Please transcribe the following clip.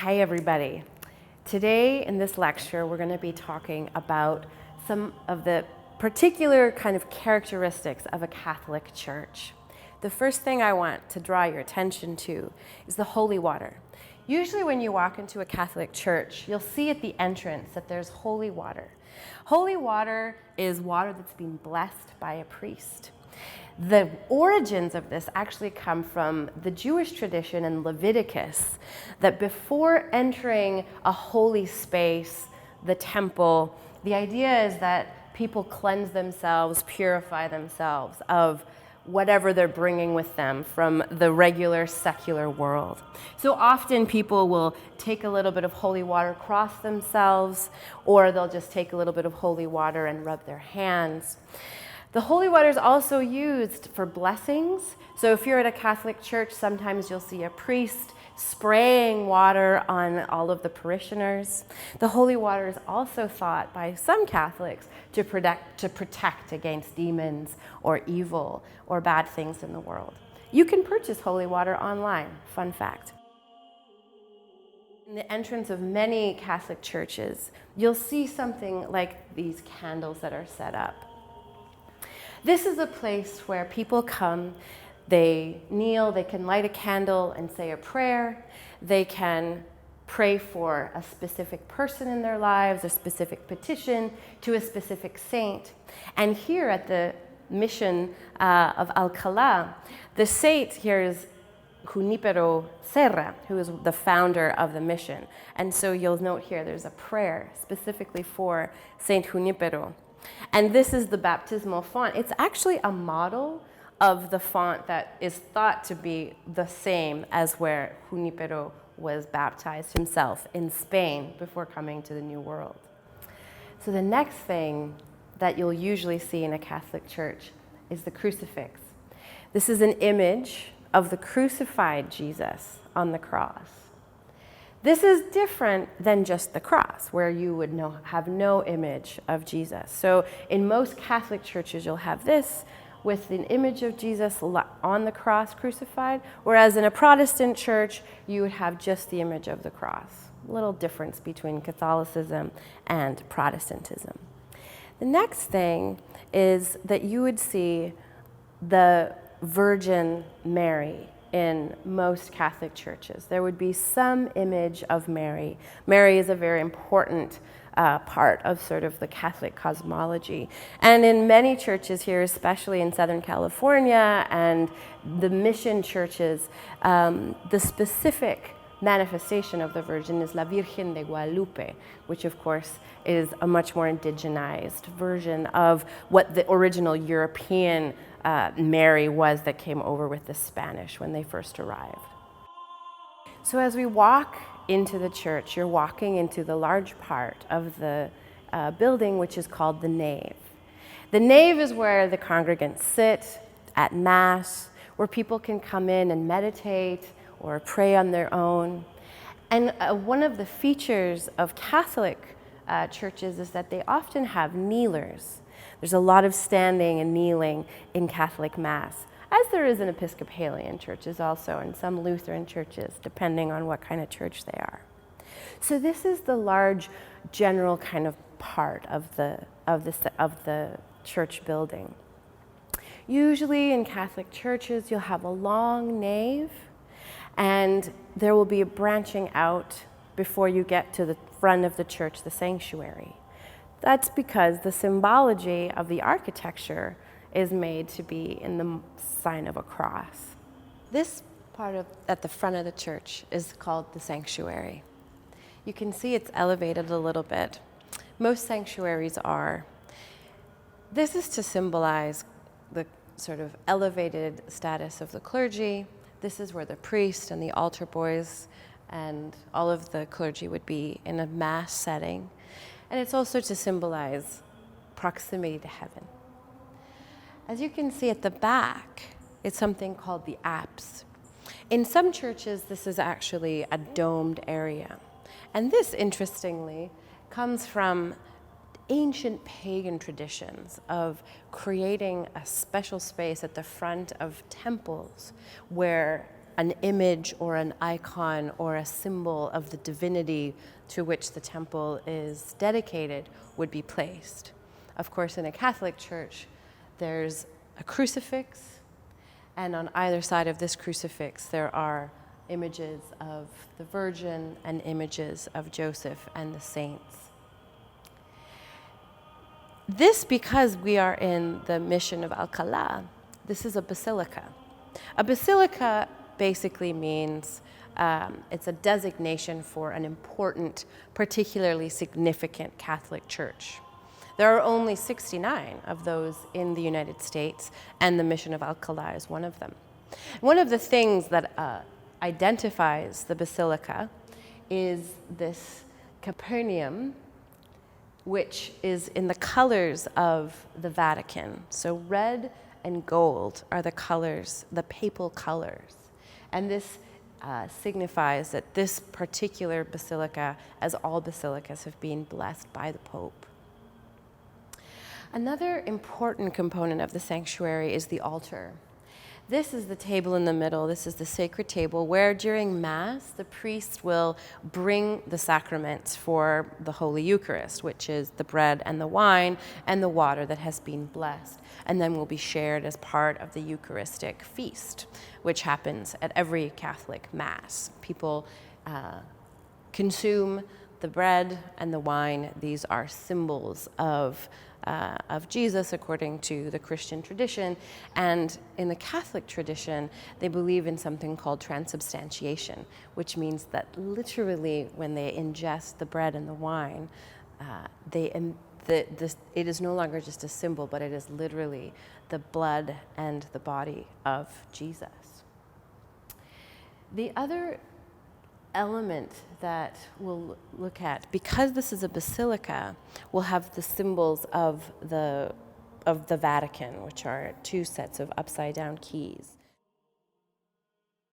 Hi, everybody. Today in this lecture, we're going to be talking about some of the particular kind of characteristics of a Catholic church. The first thing I want to draw your attention to is the holy water. Usually when you walk into a Catholic church, you'll see at the entrance that there's holy water. Holy water is water that's been blessed by a priest. The origins of this actually come from the Jewish tradition in Leviticus, that before entering a holy space, the temple, the idea is that people cleanse themselves, purify themselves of whatever they're bringing with them from the regular secular world. So often people will take a little bit of holy water, cross themselves, or they'll just take a little bit of holy water and rub their hands. The holy water is also used for blessings. So if you're at a Catholic church, sometimes you'll see a priest spraying water on all of the parishioners. The holy water is also thought by some Catholics to protect against demons or evil or bad things in the world. You can purchase holy water online, fun fact. In the entrance of many Catholic churches, you'll see something like these candles that are set up. This is a place where people come, they kneel, they can light a candle and say a prayer. They can pray for a specific person in their lives, a specific petition to a specific saint. And here at the mission of Alcalá, the saint here is Junípero Serra, who is the founder of the mission. And so you'll note here there's a prayer specifically for Saint Junípero. And this is the baptismal font. It's actually a model of the font that is thought to be the same as where Junípero was baptized himself in Spain before coming to the New World. So the next thing that you'll usually see in a Catholic church is the crucifix. This is an image of the crucified Jesus on the cross. This is different than just the cross, where you would have no image of Jesus. So in most Catholic churches, you'll have this with an image of Jesus on the cross crucified, whereas in a Protestant church, you would have just the image of the cross. A little difference between Catholicism and Protestantism. The next thing is that you would see the Virgin Mary in most Catholic churches. There would be some image of Mary. Mary is a very important part of sort of the Catholic cosmology. And in many churches here, especially in Southern California and the mission churches, the specific manifestation of the Virgin is La Virgen de Guadalupe, which of course is a much more indigenized version of what the original European Mary was that came over with the Spanish when they first arrived. So as we walk into the church, you're walking into the large part of the building, which is called the nave. The nave is where the congregants sit at Mass, where people can come in and meditate or pray on their own. And one of the features of Catholic churches is that they often have kneelers. There's a lot of standing and kneeling in Catholic Mass, as there is in Episcopalian churches also, and some Lutheran churches, depending on what kind of church they are. So this is the large general kind of part of the church building. Usually in Catholic churches, you'll have a long nave, and there will be a branching out before you get to the front of the church, the sanctuary. That's because the symbology of the architecture is made to be in the sign of a cross. This part at the front of the church is called the sanctuary. You can see it's elevated a little bit. Most sanctuaries are. This is to symbolize the sort of elevated status of the clergy. This is where the priest and the altar boys and all of the clergy would be in a Mass setting. And it's also to symbolize proximity to heaven. As you can see at the back, it's something called the apse. In some churches, this is actually a domed area. And this, interestingly, comes from ancient pagan traditions of creating a special space at the front of temples where an image or an icon or a symbol of the divinity to which the temple is dedicated would be placed. Of course, in a Catholic church, there's a crucifix, and on either side of this crucifix, there are images of the Virgin and images of Joseph and the saints. This, because we are in the mission of Alcalá, this is a basilica. A basilica basically means it's a designation for an important, particularly significant Catholic church. There are only 69 of those in the United States, and the mission of Alcalá is one of them. One of the things that identifies the basilica is this Capernaum, which is in the colors of the Vatican. So red and gold are the colors, the papal colors. And this signifies that this particular basilica, as all basilicas, have been blessed by the Pope. Another important component of the sanctuary is the altar. This is the table in the middle. This is the sacred table where during Mass, the priest will bring the sacraments for the Holy Eucharist, which is the bread and the wine and the water that has been blessed, and then will be shared as part of the Eucharistic feast, which happens at every Catholic Mass. People consume the bread and the wine. These are symbols of Jesus according to the Christian tradition. And in the Catholic tradition, they believe in something called transubstantiation, which means that literally when they ingest the bread and the wine, it is no longer just a symbol, but it is literally the blood and the body of Jesus. The other element that we'll look at, because this is a basilica, will have the symbols of the Vatican, which are two sets of upside down keys.